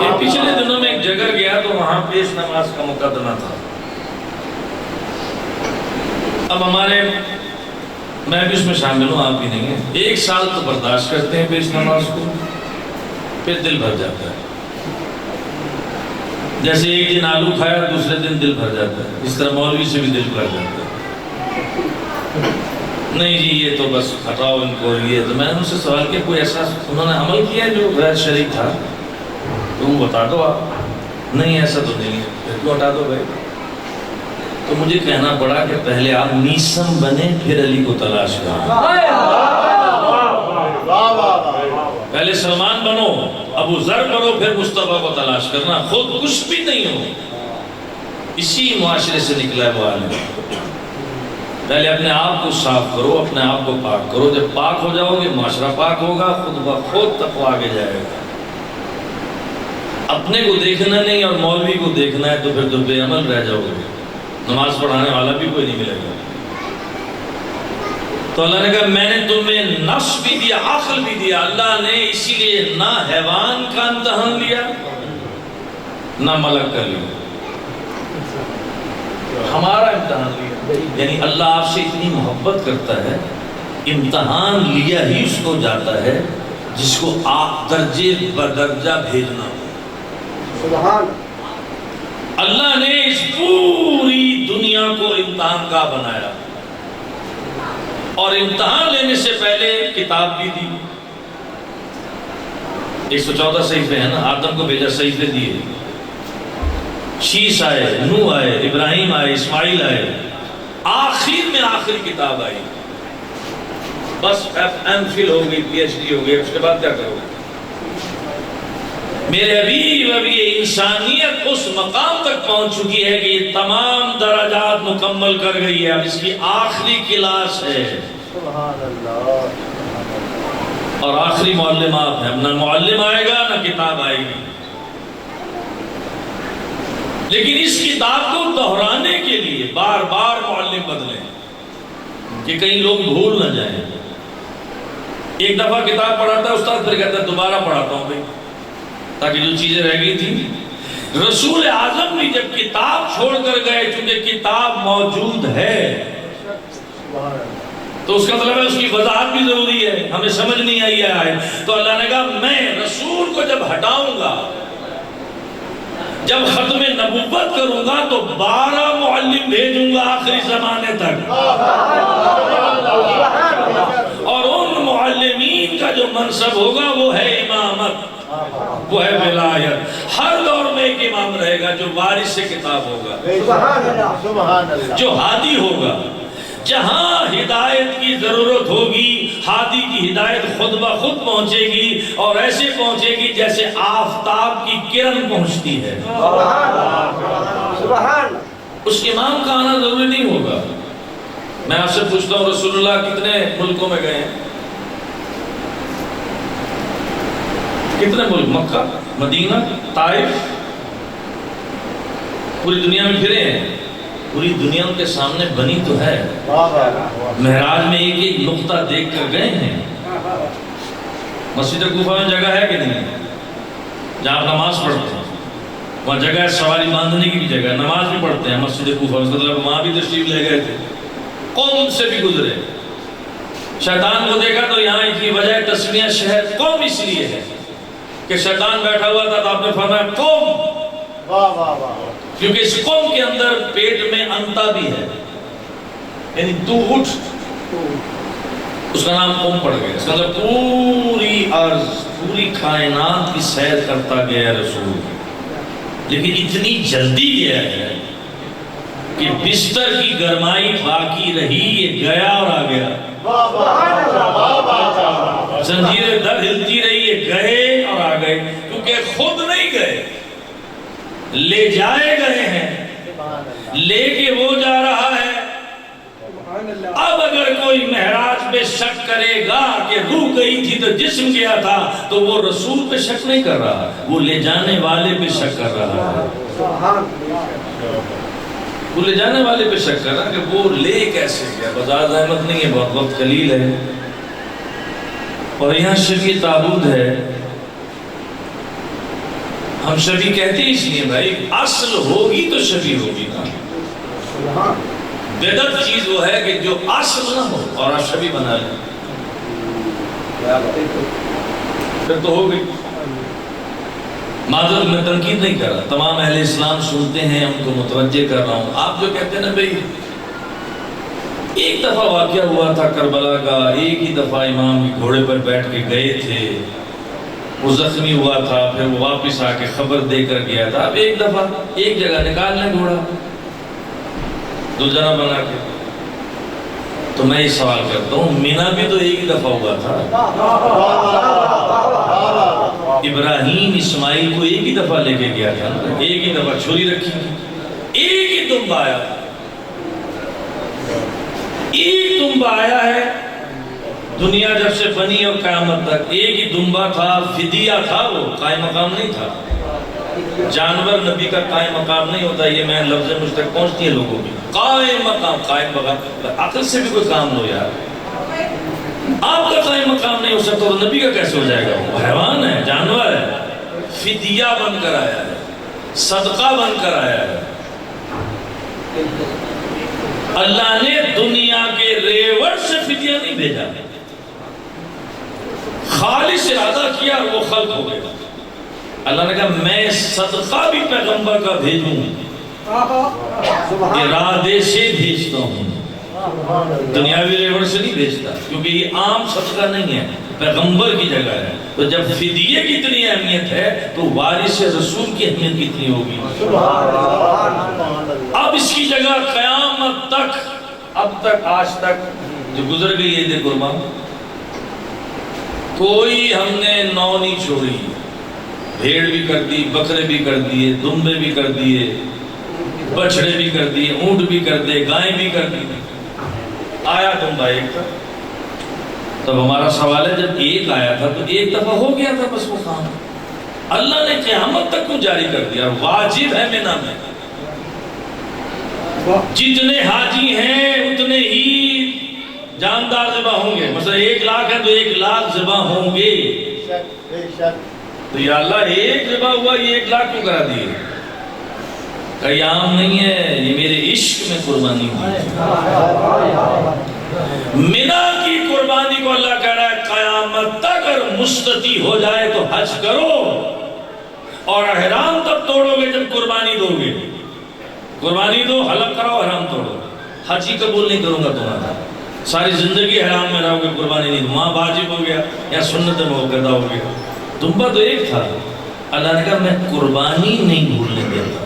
یہ پچھلے دنوں میں ایک جگہ گیا تو وہاں پیش نماز کا مقدمہ تھا. اب ہمارے میں بھی اس میں شامل ہوں، آپ بھی نہیں ہیں. 1 سال تو برداشت کرتے ہیں پیش نماز کو، پھر دل بھر جاتا ہے. جیسے ایک دن آلو کھایا دوسرے دن دل بھر جاتا ہے، اس طرح مولوی سے بھی دل بھر جاتا ہے. نہیں جی یہ تو بس ہٹاؤ ان کو. یہ تو میں نے ان سے سوال کیا کوئی ایسا انہوں نے عمل کیا جو غیر شرعی تھا تو وہ بتا دو آپ. نہیں ایسا تو نہیں ہے. پھر کیوں ہٹا دو بھائی؟ تو مجھے کہنا پڑا کہ پہلے آپ نیسم بنے پھر علی کو تلاش کرو. پہلے سلمان بنو، ابو ذر بنو، پھر مصطفیٰ کو تلاش کرنا. خود کچھ بھی نہیں ہو. اسی معاشرے سے نکلا ہے وہ عالم. پہلے اپنے آپ کو صاف کرو، اپنے آپ کو پاک کرو. جب پاک ہو جاؤ گے معاشرہ پاک ہوگا، خود بخود تقویٰ آگے جائے گا. اپنے کو دیکھنا نہیں اور مولوی کو دیکھنا ہے تو پھر تو بے عمل رہ جاؤ گے. نماز پڑھانے والا بھی کوئی نہیں ملے گا. تو اللہ نے کہا میں نے تمہیں نفس بھی دیا، عقل بھی دیا. اللہ نے اسی لیے نہ حیوان کا امتحان لیا نہ ملک کا لیا، ہمارا امتحان لیا. یعنی اللہ آپ سے اتنی محبت کرتا ہے، امتحان لیا ہی اس کو جاتا ہے جس کو آپ درجے بدرجہ بھیجنا. سبحان اللہ نے اس پوری دنیا کو امتحان کا بنایا اور امتحان لینے سے پہلے کتاب بھی دی. 114 صحیفے ہیں نا. آدم کو بھیجا، صحیفے دیے. شیش آئے، نوح آئے، ابراہیم آئے، اسماعیل آئے. آخر میں آخری کتاب آئی. بس ایم فل ہو گئی، پی ایچ ڈی ہو گئی. اس کے بعد کیا کرو گے؟ میرے ابھی یہ انسانیت اس مقام تک پہنچ چکی ہے کہ یہ تمام درجات مکمل کر گئی ہے. اب اس کی آخری کلاس ہے. سبحان اللہ. اور آخری معلم آپ ہیں. نہ معلم آئے گا نہ کتاب آئے گی. لیکن اس کتاب کو دہرانے کے لیے بار بار معلم بدلیں کہ کئی لوگ بھول نہ جائیں. ایک دفعہ کتاب پڑھاتا ہے استاد، پھر کہتا ہے دوبارہ پڑھاتا ہوں بھائی. تاکہ جو چیزیں رہ گئی تھی. رسول اعظم بھی جب کتاب چھوڑ کر گئے، چونکہ کتاب موجود ہے تو اس کا مطلب ہے اس کی وضاحت بھی ضروری ہے. ہمیں سمجھ نہیں آئی ہے تو اللہ نے کہا میں رسول کو جب ہٹاؤں گا، جب ختم نبوت کروں گا تو 12 معلم بھیجوں گا آخری زمانے تک، اور ان معلمین کا جو منصب ہوگا وہ ہے امامت، وہ ہے ولایت. ہر دور میں ایک امام رہے گا جو وارث کتاب ہوگا، سبحان اللہ. جو ہادی ہوگا. جہاں ہدایت کی ضرورت ہوگی ہادی کی ہدایت خود بخود پہنچے گی، اور ایسے پہنچے گی جیسے آفتاب کی کرن پہنچتی ہے. سبحان. اس امام کا آنا ضروری نہیں ہوگا. میں آپ سے پوچھتا ہوں رسول اللہ کتنے ملکوں میں گئے ہیں؟ کتنے ملک؟ مکہ، مدینہ، طائف، پوری دنیا میں پھرے ہیں. پوری دنیا ان کے سامنے بنی تو ہے. معراج میں ایک ایک نقطہ دیکھ کر گئے ہیں. مسجد کوفہ میں جگہ ہے کہ نہیں؟ جہاں آپ نماز پڑھتے ہیں وہاں جگہ ہے، سواری باندھنے کی بھی جگہ ہے، نماز بھی پڑھتے ہیں مسجد کوفہ. اس مطلب وہاں بھی تشریف لے گئے تھے، قوم سے بھی گزرے. شیطان کو دیکھا تو یہاں کی وجہ تسمیہ شہر قوم اس لیے ہے کہ شیطان بیٹھا ہوا تھا تو آپ نے فرمایا قوم، کیونکہ اس قوم کے اندر پیٹ میں انتا بھی ہے، یعنی تو اٹھ. اس کا نام قوم پڑ گیا. اس کا مطلب پوری ارض، پوری کائنات کی سیر کرتا گیا رسول، لیکن اتنی جلدی گیا ہے کہ بستر کی گرمائی باقی رہی، یہ گیا اور آ گیا. زنجیریں در ہلتی رہی، یہ گئے اور آ گئے. کیونکہ خود نہیں گئے، لے جائے گئے ہیں، لے کے وہ جا رہا ہے. اب اگر کوئی معراج پہ شک کرے گا کہ روح گئی تھی تو جسم گیا تھا، تو وہ رسول پہ شک نہیں کر رہا، وہ لے جانے والے پہ شک کر رہا ہے. وہ لے جانے والے پہ شک کر رہا کہ وہ لے کیسے گیا. بازار زحمت نہیں ہے، بہت وقت قلیل ہے. اور یہاں شبیہ تابوت ہے. ہم شبیہ کہتے ہیں اس لیے بھائی اصل ہوگی تو شبیہ ہوگی نا. بدعت چیز وہ ہے کہ جو اصل نہ ہو اور آپ شبیہ بنا لیں، پھر تو ہو گئی. معذرت میں تنقید نہیں کر رہا، تمام اہل اسلام سنتے ہیں، ان کو متوجہ کر رہا ہوں. آپ جو کہتے ہیں نا بھائی ایک دفعہ واقعہ ہوا تھا کربلا کا، ایک ہی دفعہ امام گھوڑے پر بیٹھ کے گئے تھے، وہ زخمی ہوا تھا، پھر وہ واپس آ کے خبر دے کر گیا تھا. اب ایک دفعہ ایک جگہ نکال لیں گھوڑا دلجنا بنا کے. تو میں یہ سوال کرتا ہوں مینا بھی تو ایک ہی دفعہ ہوا تھا. ابراہیم اسماعیل کو ایک ہی دفعہ لے کے گیا تھا، ایک ہی دفعہ چھری رکھی، ایک ہی دمبا آیا، ایک دمبا آیا ہے. دنیا جب سے بنی اور قیامت تک ایک ہی دمبا تھا، فدیہ تھا، وہ قائم مقام نہیں تھا. جانور نبی کا قائم مقام نہیں ہوتا. یہ میں لفظ مجھ تک پہنچتی ہے لوگوں کی. قائم مقام، قائم مقام، عقل سے بھی کوئی کام لو یار. آپ کا قائم مقام نہیں ہو سکتا تو نبی کا کیسے ہو جائے گا؟ وہ حیوان ہے، جانور ہے، فدیہ بن کر آیا ہے، صدقہ بن کر آیا ہے. اللہ نے دنیا کے ریوڑ سے فدیہ نہیں بھیجا، خالص ارادہ کیا اور وہ خلق ہو گیا. اللہ نے کہا میں صدقہ بھی پیغمبر کا بھیجوں، ارادے سے بھیجتا ہوں، دنیاوی ریوڑ سے نہیں بھیجتا، کیونکہ یہ عام صدقہ نہیں ہے، پیغمبر کی جگہ ہے. تو جب فدیے کی اتنی اہمیت ہے تو وارث رسول کی اہمیت کتنی ہوگی. اب اس کی جگہ قیامت تک، اب تک آج تک جو گزر گئی عید قربان، کوئی ہم نے نو نہیں چھوڑی. بھیڑ بھی کر دی، بکرے بھی کر دیے، دمبے بھی کر دیے، بچڑے بھی کر دیے، اونٹ بھی کر دیے، گائیں بھی کر دی. آیا دمبا ایک تھا. تب ہمارا سوال ہے جب ایک آیا تھا تو ایک دفعہ ہو گیا تھا بس وہ کام. اللہ نے قیامت تک کو جاری کر دیا. واجب ہے مینا میں جتنے حاجی ہیں اتنے ہی جاندار ذبح ہوں گے. مثلا 1 لاکھ ہے تو 1 لاکھ ذبح ہوں گے. تو یا اللہ ایک ذبح ہوا یہ 1 لاکھ کیوں کرا دیے؟ کہ عام نہیں ہے، یہ میرے عشق میں قربانی ہوئی۔ منی کی قربانی کو اللہ کہہ رہا ہے قیامت تک اگر مستطیع ہو جائے تو حج کرو، اور احرام تب توڑو گے جب قربانی دو گے۔ قربانی دو، حلق کراؤ، احرام توڑو۔ حج ہی قبول نہیں کروں گا تمہارا، ساری زندگی احرام میں رہو گے، قربانی نہیں، وہاں واجب ہو گیا یا سنت موقع ہو گیا۔ تمبا تو ایک تھا، اللہ نے کہا میں قربانی نہیں بھولنے دیتا،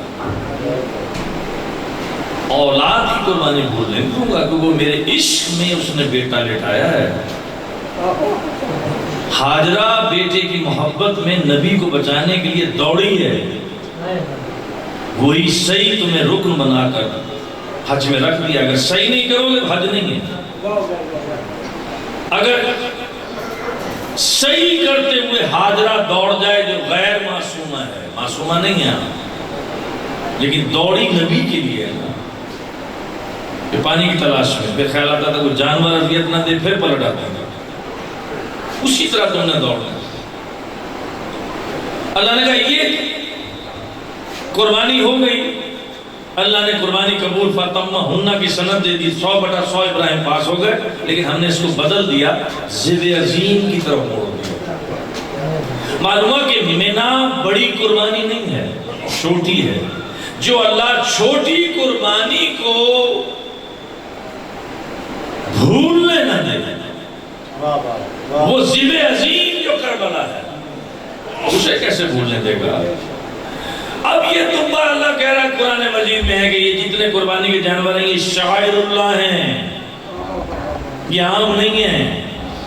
اولاد کی قربانی بھولنے دوں گا، کیونکہ وہ میرے عشق میں اس نے بیٹا لٹایا ہے۔ ہاجرہ بیٹے کی محبت میں نبی کو بچانے کے لیے دوڑی ہے، وہی صحیح تمہیں رکن بنا کر حج میں رکھ دیا۔ اگر صحیح نہیں کرو گے حج نہیں ہے۔ اگر صحیح کرتے ہوئے ہاجرہ دوڑ جائے جو غیر معصومہ ہے، معصومہ نہیں ہے لیکن دوڑی نبی کے لیے ہے نا، کہ پانی کی تلاش میں، پھر خیال آتا تھا کوئی جانور اذیت نہ دے، پھر پلٹ آتا تھا، اسی طرح تم نے دوڑنا۔ اللہ نے کہا یہ قربانی ہو گئی، اللہ نے قربانی قبول فَتَمَّهُنَّ کی سند دے دی، 100/100 ابراہیم پاس ہو گئے، لیکن ہم نے اس کو بدل دیا، ذبح عظیم کی طرف موڑ دیا۔ معلوم ہے کہ منی بڑی قربانی نہیں ہے، چھوٹی ہے۔ جو اللہ چھوٹی قربانی کو بھولنے نہ دے، وہ ذبح عظیم جو کربلا ہے اسے کیسے بھولنے دے گا؟ اب یہ تمبا اللہ کہہ رہا ہے قرآن مجید میں ہے کہ یہ جتنے قربانی کے جانور ہیں یہ شاعر اللہ ہیں، یہ عام نہیں ہیں،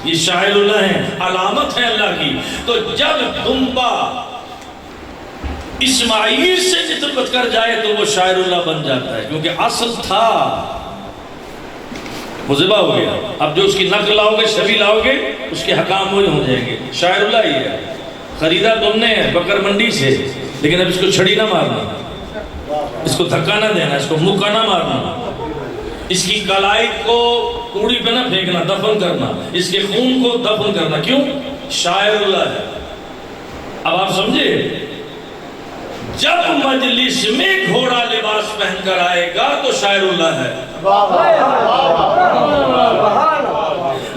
یہ شاعر اللہ ہیں، علامت ہے اللہ کی۔ تو جب تمبا اسماعیل سے نسبت کر جائے تو وہ شاعر اللہ بن جاتا ہے، کیونکہ اصل تھا، وہ ذبح ہو گیا۔ اب جو اس کی نقل لاؤ گے، شبیہ لاؤ گے، اس کے حکام وہی ہو جائیں گے۔ شاعر اللہ ہی ہے، خریدا تم نے بکر منڈی سے، لیکن اب اس کو چھڑی نہ مارنا، اس کو دھکا نہ دینا، اس کو مکہ نہ مارنا، اس کی کلائی کو کوڑی پہ نہ پھینکنا، دفن کرنا، اس کے خون کو دفن کرنا۔ کیوں؟ شاعر اللہ ہے۔ اب آپ سمجھے، جب مجلس میں گھوڑا لباس پہن کر آئے گا تو شاعر اللہ ہے۔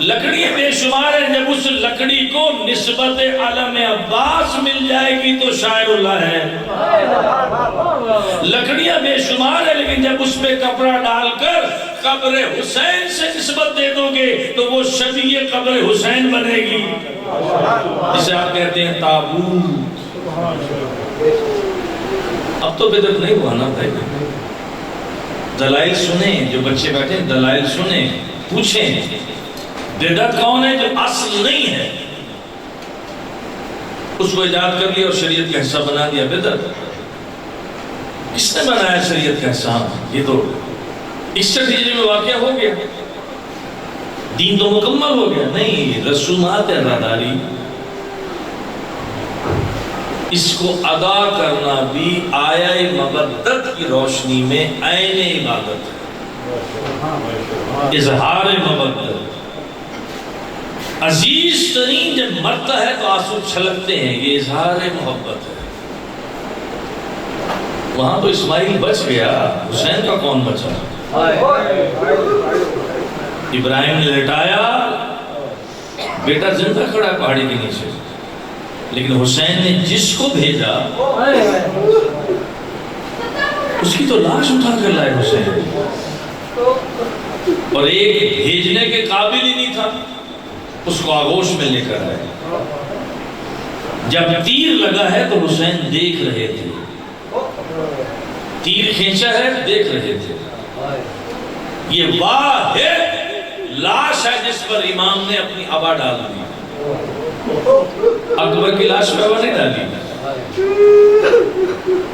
لکڑی بے شمار ہے، جب اس لکڑی کو نسبت علم عباس مل جائے گی تو شاعر اللہ ہے۔ لکڑیاں بے شمار ہے، لیکن جب اس پہ کپڑا ڈال کر قبر حسین سے نسبت دے دو گے تو وہ شبیہ قبر حسین بنے گی، جسے آپ کہتے ہیں تابوت۔ اب تو بدعت نہیں ہوا نا بھائی، دلائل سنیں، جو بچے بیٹھے دلائل سنیں، پوچھیں بدعت کون ہے؟ جو اصل نہیں ہے اس کو ایجاد کر لیا اور شریعت کا حصہ بنا دیا۔ بدعت کس نے بنایا شریعت کا حصہ؟ یہ تو 61 ہجری میں واقعہ ہو گیا، دین تو مکمل ہو گیا۔ نہیں، رسومات راداری، اس کو ادا کرنا بھی آیہ مبدت کی روشنی میں عین عبادت ہے، اظہار مبدت۔ عزیز ترین جب مرتا ہے تو آنسو چھلکتے ہیں، یہ اظہار محبت ہے۔ وہاں تو اسماعیل بچ گیا، حسین کا کون بچا؟ ابراہیم نے لٹایا، بیٹا زندہ کھڑا ہے پہاڑی کے نیچے، لیکن حسین نے جس کو بھیجا اس کی تو لاش اٹھا کر لائے حسین، اور ایک بھیجنے کے قابل ہی نہیں تھا، اس کو آغوش میں لے کر آئے۔ جب تیر لگا ہے تو حسین دیکھ رہے تھے، تیر کھینچا ہے دیکھ رہے تھے۔ یہ واحد لاش ہے جس پر امام نے اپنی ابا ڈال دی۔ اکبر کی لاش پہ ابا نہیں ڈالی،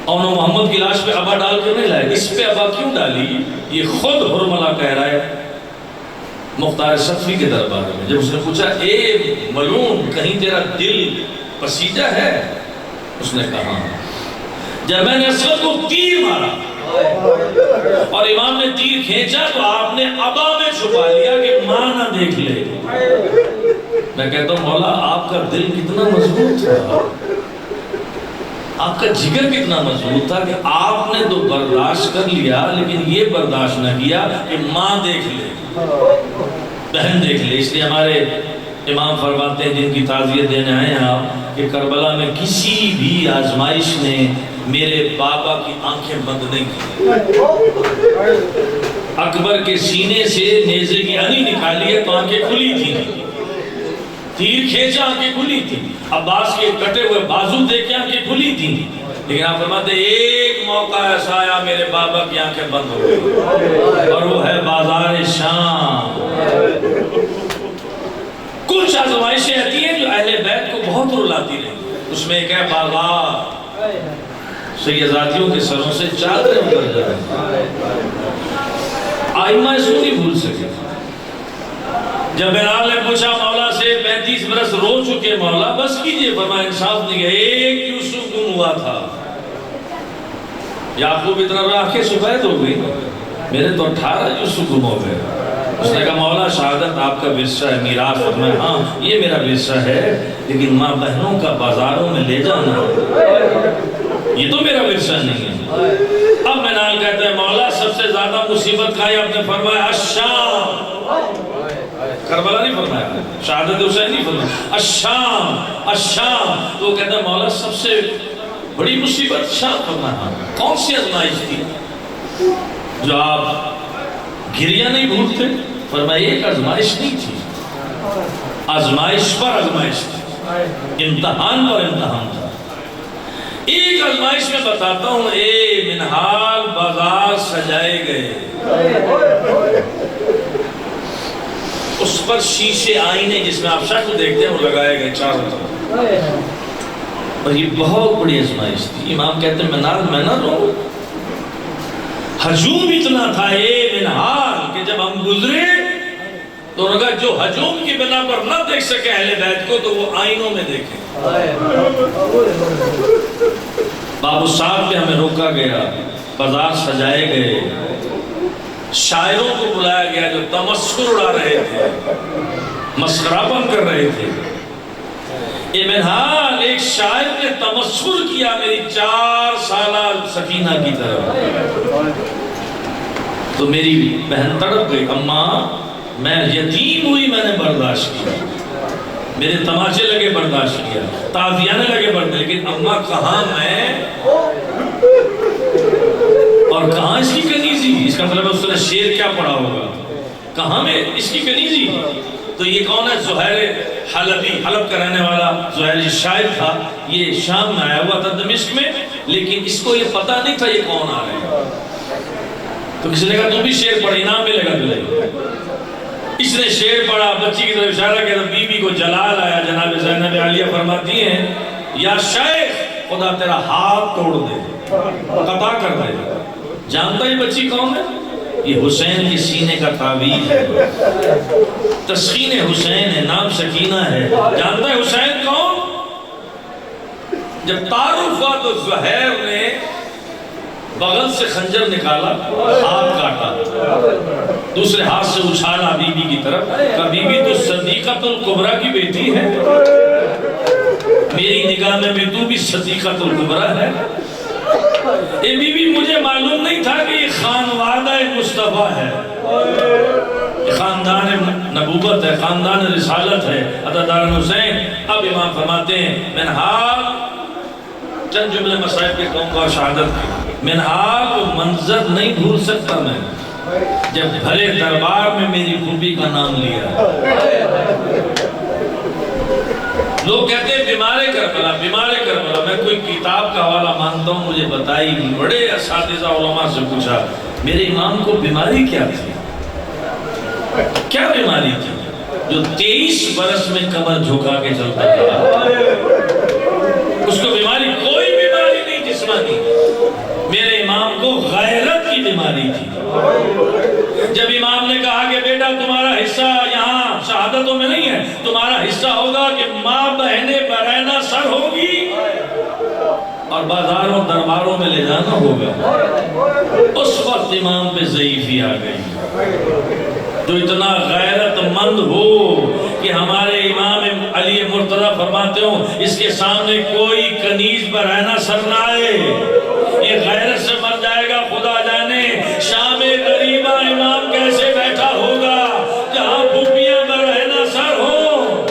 اور محمد کی لاش پہ ابا ڈال کے نہیں لائے، اس پہ ابا کیوں ڈالی؟ یہ خود حرملہ کہہ رہا ہے مختار صفوی کے دربار میں، جب اس نے پوچھا اے ملعون کہیں تیرا دل پسیجہ ہے؟ اس نے کہا جب میں نے اسود کو تیر مارا اور امام نے تیر کھینچا تو آپ نے ابا میں چھپا لیا کہ ماں نہ دیکھ لے۔ میں کہتا ہوں مولا آپ کا دل کتنا مضبوط ہے، آپ کا جگر کتنا مضبوط تھا کہ آپ نے تو برداشت کر لیا، لیکن یہ برداشت نہ کیا کہ ماں دیکھ لے، بہن دیکھ لے۔ اس لیے ہمارے امام فرماتے ہیں، جن کی تعزیت دینے آئے ہیں آپ، کہ کربلا میں کسی بھی آزمائش نے میرے بابا کی آنکھیں بند نہیں کی۔ اکبر کے سینے سے نیزے کی انی نکالی ہے تو آنکھیں کھلی تھی، تیر کھینچا آنکھیں کھلی تھی، عباس کے کٹے ہوئے بازو دیکھے آنکھیں کھلی تھی، لیکن آپ فرماتے ہیں ایک موقع ایسا آیا میرے بابا کی آنکھیں بند ہو گئی، اور وہ ہے بازار شام۔ کچھ آزمائشیں آتی ہیں جو اہل بیت کو بہت رلاتی رہی، اس میں ایک ہے بازار، سیداتیوں کے سروں سے چادریں اتر جائیں۔ آئمہ اس کو نہیں بھول سکے۔ جب بلال نے پوچھا مولا سے 35 برس رو چکے مولا بس کیجئے، فرمایا انصاف نہیں ہے، ایک یوسف گم ہوا تھا۔ یعقوب اتنا رہا آنکھیں سفید ہو گئی، میرے تو 18 یوسف گم ہو گئے۔ اس نے کہا مولا شہادت آپ کا ورثہ ہے، میراث۔ فرمایا ہاں یہ میرا ورثہ ہے، لیکن ماں بہنوں کا بازاروں میں لے جانا یہ تو میرا ورثہ نہیں ہے۔ اب منال کہتا ہے مولا سب سے زیادہ مصیبت کھائی، آپ نے فرمایا الشام، کربلا نہیں فرمایا، شہادت حسین نہیں فرمایا، الشام الشام۔ تو وہ کہتا ہے مولا سب سے بڑی مصیبت شام فرمایا۔ کون سی آزمائش تھی جو آپ گریہ نہیں بھولتے؟ فرمایا ایک آزمائش نہیں تھی، آزمائش پر آزمائش تھی، امتحان پر امتحان تھا۔ ایک آزمائش میں بتاتا ہوں، اے منہال بازار سجائے گئے، اس پر شیشے آئینے جس میں آپ شکل دیکھتے ہیں وہ لگائے گئے چاروں طرف، اور یہ بہت بڑی آزمائش تھی۔ امام کہتے ہیں منال میں نہ رو، ہجوم اتنا تھا اے منہال کہ جب ہم گزرے تو انہوں نے کہا جو ہجوم کی بنا پر نہ دیکھ سکے اہل بیت کو تو وہ آئینوں میں دیکھیں۔ باب الصاحب پہ ہمیں روکا گیا، بازار سجائے گئے، شاعروں کو بلایا گیا جو تمسخر اڑا رہے تھے، مسخرہ پن کر رہے تھے۔ اے منہال ایک شاعر نے تمسخر کیا میری 4 سالہ سکینہ کی طرف، تو میری بہن تڑپ گئی، اماں میں یتیم ہوئی، میں نے برداشت کیا، میرے تماشے لگے برداشت کیا، تعزیانے لگے برداشت، لیکن اماں کہاں میں اور کہاں اس کی کنیزی؟ اس کا مطلب اس نے شعر کیا پڑھا ہوگا، کہاں میں اس کی کنیزی؟ تو یہ کون ہے؟ زہیر حلبی، حلب کا رہنے والا زہیر شاعر تھا، یہ شام میں آیا ہوا تھا دمشق میں، لیکن اس کو یہ پتہ نہیں تھا یہ کون آ رہے ہیں۔ تو کسی نے کہا تو بھی شعر پڑھ، انعام ملے گا تجھے۔ اس نے شعر پڑھا، بچی کی طرف اشارہ کیا، بی بی کو جلال آیا۔ جناب زینب عالیہ فرماتی ہیں یا شیخ خدا تیرا ہاتھ توڑ دے، قطع کر دے۔ جانتا ہی بچی کون ہے؟ یہ حسین کے سینے کا تعویذ ہے، تسخین حسین ہے، نام سکینہ ہے۔ جانتا ہے حسین کون؟ جب تعارف ہوا تو زہیر نے بغل سے خنجر نکالا، ہاتھ کاٹا، دوسرے ہاتھ سے اچھالا بی بی کی طرف، کہا بی بی تو صدیقۃ الکبریٰ کی بیٹی ہے، میری نگاہ میں بھی تو بھی صدیقۃ الکبریٰ ہے۔ اے بی بی مجھے معلوم نہیں تھا کہ یہ خانوادہ مصطفیٰ ہے، یہ خاندان نبوت ہے، خاندان رسالت ہے، عطادار حسین۔ اب امام فرماتے ہیں منہال، چند جملے مصائب کے قوم کا شہادت کی، منہال کو منظر نہیں بھول سکتا میں جب بھلے دربار میں میری خوبی کا نام لیا۔ لوگ کہتے ہیں بیمار کربلا، بیمار کربلا، میں کوئی کتاب کا حوالہ مانتا ہوں، مجھے بتائی نہیں، بڑے اساتذہ علماء سے پوچھا میرے امام کو بیماری کیا تھی، کیا بیماری تھی جو 23 برس میں کمر جھکا کے چلتا تھا؟ اس کو بیماری کوئی بیماری نہیں جسمانی، میرے امام کو غیرت کی بیماری تھی۔ جب امام نے کہا کہ بیٹا تمہارا حصہ یہاں شہادتوں میں نہیں ہے، تمہارا حصہ ہوگا کہ ماں بہنیں برہنہ سر ہوگی اور بازاروں درباروں میں لے جانا ہوگا، اس وقت امام پہ ضعیفی آ گئی۔ جو اتنا غیرت مند ہو کہ ہمارے امام علی مرتضیٰ فرماتے ہوں اس کے سامنے کوئی کنیز برہنہ سر نہ آئے، یہ غیرت سے مر جائے گا، خدا جانے شام غریبہ امام کیسے بیٹھا ہوگا جہاں پھوپھیاں برہنہ سر ہوں،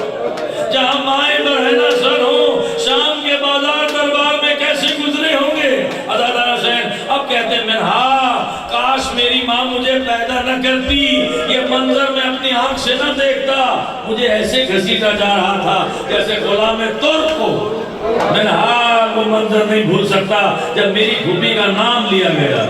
جہاں مائیں برہنہ سر ہوں، شام کے بازار دربار میں کیسے گزرے ہوں گے۔ عزادار حسین اب کہتے ہیں کاش میری ماں مجھے پیدا نہ کرتی، یہ منظر میں اپنی آنکھ سے نہ دیکھتا، مجھے ایسے گھسیٹا جا رہا تھا جیسے غلام ترک کو۔ میں وہ منظر نہیں بھول سکتا جب میری پھوپھی کا نام لیا گیا۔